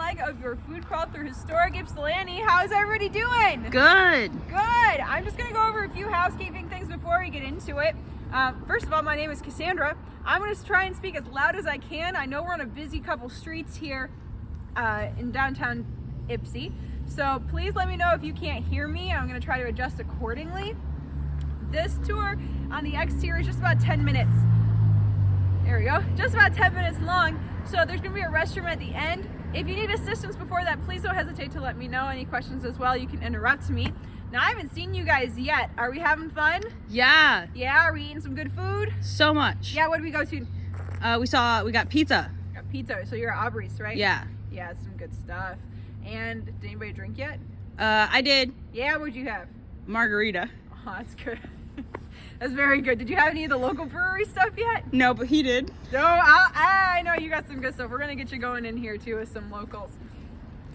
leg of your food crawl through historic Ypsilanti. How's everybody doing? Good. Good. I'm just gonna go over a few housekeeping things before we get into it. First of all, my name is Cassandra. I'm gonna try and speak as loud as I can. I know we're on a busy couple streets here in downtown Ypsi, so please let me know if you can't hear me. I'm gonna try to adjust accordingly. This tour on the exterior is just about 10 minutes. There we go, just about 10 minutes long. So there's gonna be a restroom at the end. If you need assistance before that, please don't hesitate to let me know. Any questions as well, you can interrupt me. Now, I haven't seen you guys yet. Are we having fun? Yeah. Yeah, are we eating some good food? So much. Yeah, what did we go to? We got pizza. Got pizza, so you're at Aubrey's, right? Yeah. Yeah, it's some good stuff. And did anybody drink yet? I did. Yeah, what'd you have? Margarita. Oh, that's good. That's very good. Did you have any of the local brewery stuff yet? No, but he did. No, I know you got some good stuff. We're gonna get you going in here too with some locals.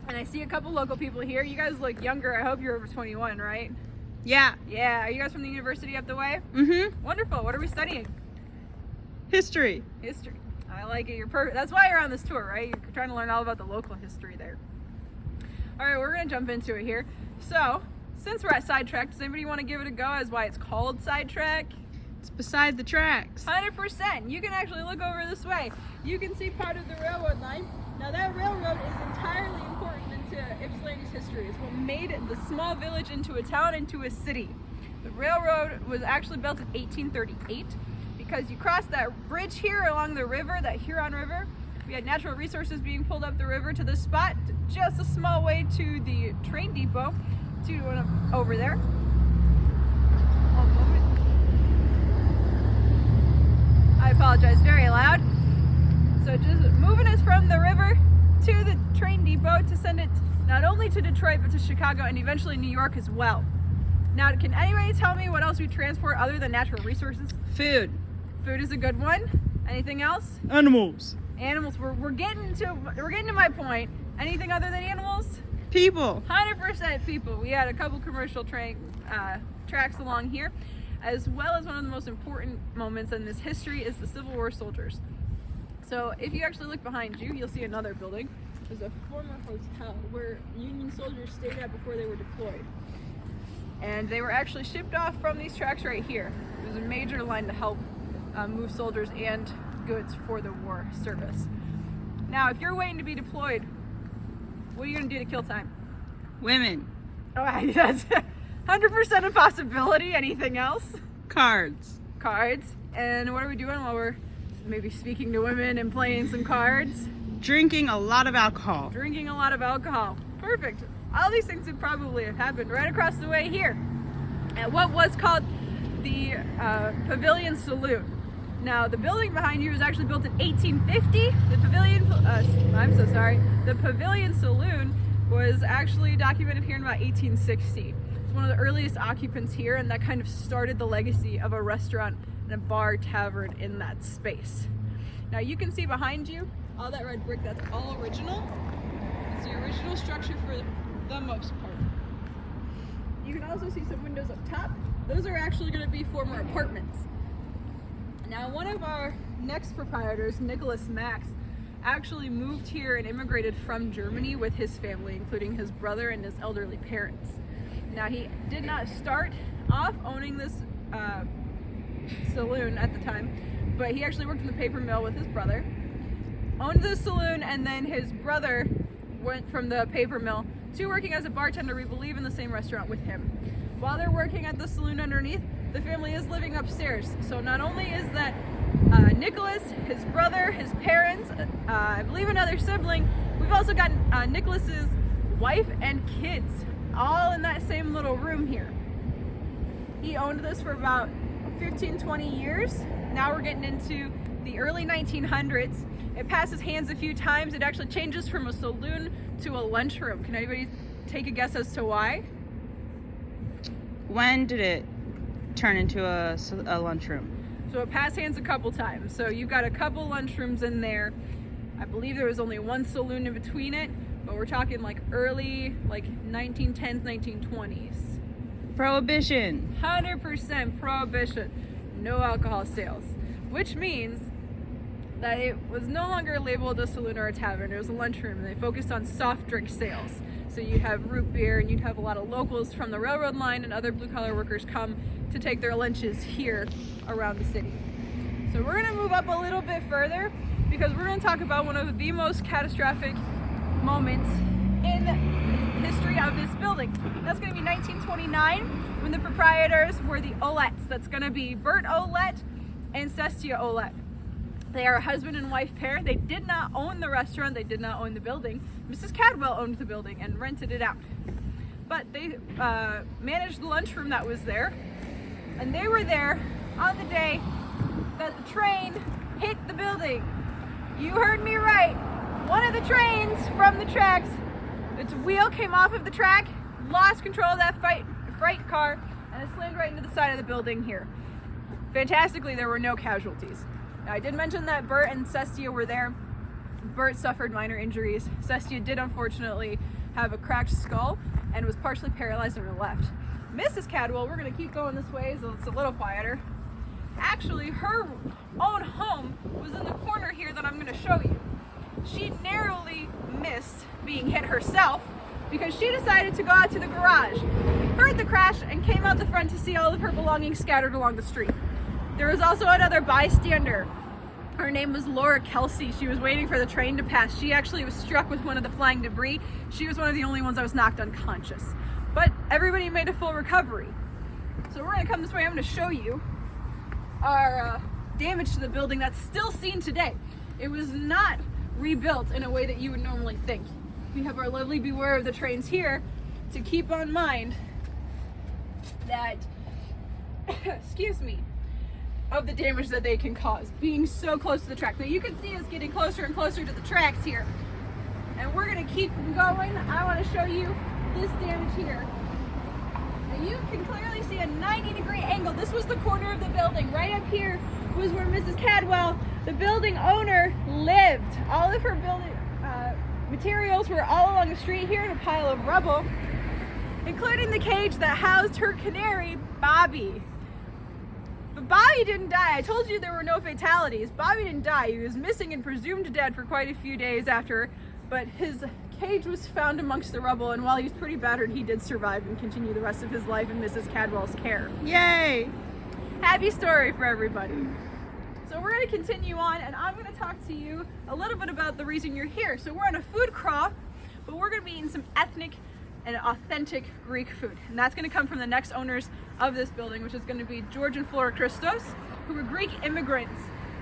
And I see a couple local people here. You guys look younger. I hope you're over 21, right? Yeah. Yeah. Are you guys from the university up the way? Mm-hmm. Wonderful. What are we studying? History. History. I like it. You're perfect. That's why you're on this tour, right? You're trying to learn all about the local history there. All right, we're gonna jump into it here. So, since we're at Sidetrack, does anybody want to give it a go as why it's called Sidetrack? It's beside the tracks. 100%. You can actually look over this way. You can see part of the railroad line. Now that railroad is entirely important into Ypsilanti's history. It's what made the small village into a town, into a city. The railroad was actually built in 1838 because you cross that bridge here along the river, that Huron River. We had natural resources being pulled up the river to this spot, just a small way to the train depot, to over there. One moment. I apologize, very loud. So just moving us from the river to the train depot to send it not only to Detroit, but to Chicago and eventually New York as well. Now, can anybody tell me what else we transport other than natural resources? Food. Food is a good one. Anything else? Animals. Animals. We're getting to my point. Anything other than animals? People. 100% people. We had a couple commercial tracks along here, as well as one of the most important moments in this history is the Civil War soldiers. So if you actually look behind you, you'll see another building. There's a former hotel where Union soldiers stayed at before they were deployed. And they were actually shipped off from these tracks right here. It was a major line to help move soldiers and goods for the war service. Now, if you're waiting to be deployed, what are you gonna do to kill time? Women. Oh, that's 100% a possibility. Anything else? Cards. Cards. And what are we doing while we're maybe speaking to women and playing some cards? Drinking a lot of alcohol. Drinking a lot of alcohol. Perfect. All these things would probably have happened right across the way here at what was called the Pavilion Saloon. Now, the building behind you was actually built in 1850. The Pavilion Saloon was actually documented here in about 1860. It's one of the earliest occupants here, and that kind of started the legacy of a restaurant and a bar tavern in that space. Now, you can see behind you all that red brick. That's all original. It's the original structure for the most part. You can also see some windows up top. Those are actually going to be former apartments. Now, one of our next proprietors, Nicholas Max, actually moved here and immigrated from Germany with his family, including his brother and his elderly parents. Now, he did not start off owning this saloon at the time, but he actually worked in the paper mill with his brother, owned the saloon, and then his brother went from the paper mill to working as a bartender, we believe, in the same restaurant with him. While they're working at the saloon underneath, the family is living upstairs. So not only is that Nicholas, his brother, his parents, I believe another sibling, we've also got Nicholas's wife and kids all in that same little room here. He owned this for about 15, 20 years. Now we're getting into the early 1900s. It passes hands a few times. It actually changes from a saloon to a lunchroom. Can anybody take a guess as to why? When did it turn into a lunchroom? So it passed hands a couple times. So you've got a couple lunchrooms in there. I believe there was only one saloon in between it, but we're talking like early, like 1910s, 1920s. Prohibition. 100% prohibition. No alcohol sales. Which means that it was no longer labeled a saloon or a tavern. It was a lunchroom, and they focused on soft drink sales. So you'd have root beer, and you'd have a lot of locals from the railroad line and other blue-collar workers come to take their lunches here around the city. So we're gonna move up a little bit further because we're gonna talk about one of the most catastrophic moments in the history of this building. That's gonna be 1929 when the proprietors were the Olettes. That's gonna be Bert Olette and Sestia Olette. They are a husband and wife pair. They did not own the restaurant, they did not own the building. Mrs. Cadwell owned the building and rented it out. But they managed the lunchroom that was there, and they were there on the day that the train hit the building. You heard me right. One of the trains from the tracks, its wheel came off of the track, lost control of that freight car, and it slammed right into the side of the building here. Fantastically, there were no casualties. Now, I did mention that Bert and Sestia were there. Bert suffered minor injuries. Sestia did unfortunately have a cracked skull and was partially paralyzed on her left. Mrs. Cadwell, we're gonna keep going this way so it's a little quieter. Actually, her own home was in the corner here that I'm gonna show you. She narrowly missed being hit herself because she decided to go out to the garage, heard the crash, and came out the front to see all of her belongings scattered along the street. There was also another bystander. Her name was Laura Kelsey. She was waiting for the train to pass. She actually was struck with one of the flying debris. She was one of the only ones that was knocked unconscious. But everybody made a full recovery. So we're gonna come this way. I'm gonna show you our damage to the building that's still seen today. It was not rebuilt in a way that you would normally think. We have our lovely beware of the trains here to keep on mind that, excuse me, of the damage that they can cause, being so close to the track. Now you can see us getting closer and closer to the tracks here, and we're gonna keep going. I want to show you this damage here. Now you can clearly see a 90-degree angle. This was the corner of the building. Right up here was where Mrs. Cadwell, the building owner, lived. All of her building materials were all along the street here in a pile of rubble, including the cage that housed her canary, Bobby. But Bobby didn't die. I told you there were no fatalities. Bobby didn't die. He was missing and presumed dead for quite a few days after, but his cage was found amongst the rubble, and while he was pretty battered, he did survive and continue the rest of his life in Mrs. Cadwell's care. Yay! Happy story for everybody. So we're going to continue on, and I'm going to talk to you a little bit about the reason you're here. So we're on a food crawl, but we're going to be eating some ethnic and authentic Greek food. And that's going to come from the next owners of this building, which is going to be George and Flora Christos, who were Greek immigrants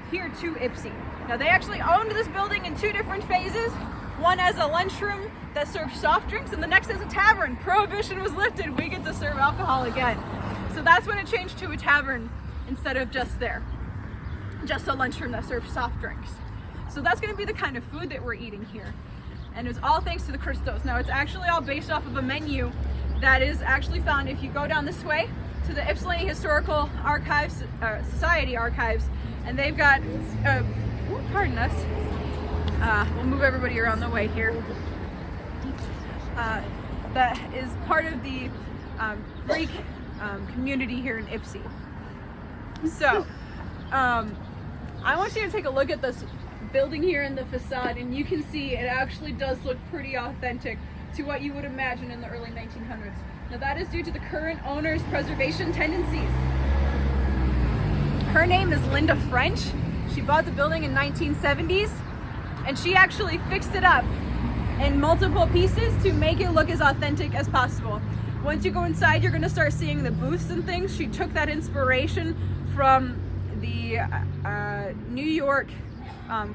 here to Ypsi. Now they actually owned this building in two different phases. One as a lunchroom that served soft drinks, and the next as a tavern. Prohibition was lifted, we get to serve alcohol again. So that's when it changed to a tavern instead of just a lunchroom that served soft drinks. So that's going to be the kind of food that we're eating here. And it's all thanks to the Christos. Now it's actually all based off of a menu that is actually found if you go down this way to the Ypsilanti Historical Archives, Society Archives, and they've got, pardon us, we'll move everybody around the way here. That is part of the Greek community here in Ypsi. So, I want you to take a look at this building here in the facade, and you can see it actually does look pretty authentic to what you would imagine in the early 1900s. Now that is due to the current owner's preservation tendencies. Her name is Linda French. She bought the building in 1970s, and she actually fixed it up in multiple pieces to make it look as authentic as possible. Once you go inside, you're going to start seeing the booths and things. She took that inspiration from the New York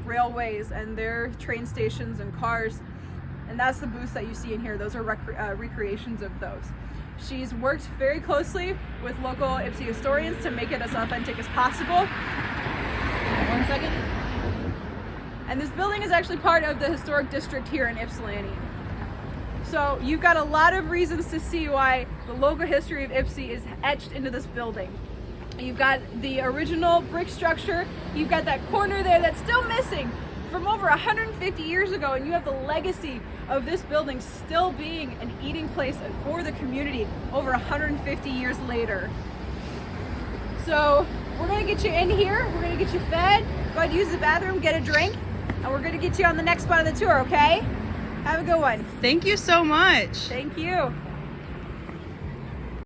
railways and their train stations and cars, and that's the booths that you see in here. Those are recreations of those. She's worked very closely with local Ypsi historians to make it as authentic as possible. 1 second. And this building is actually part of the historic district here in Ypsilanti. So you've got a lot of reasons to see why the local history of Ypsi is etched into this building. You've got the original brick structure, you've got that corner there that's still missing from over 150 years ago, and you have the legacy of this building still being an eating place for the community over 150 years later. So we're gonna get you in here, we're gonna get you fed, Go ahead, use the bathroom, get a drink, and we're going to get you on the next spot of the tour, okay? Have a good one. Thank you so much. Thank you.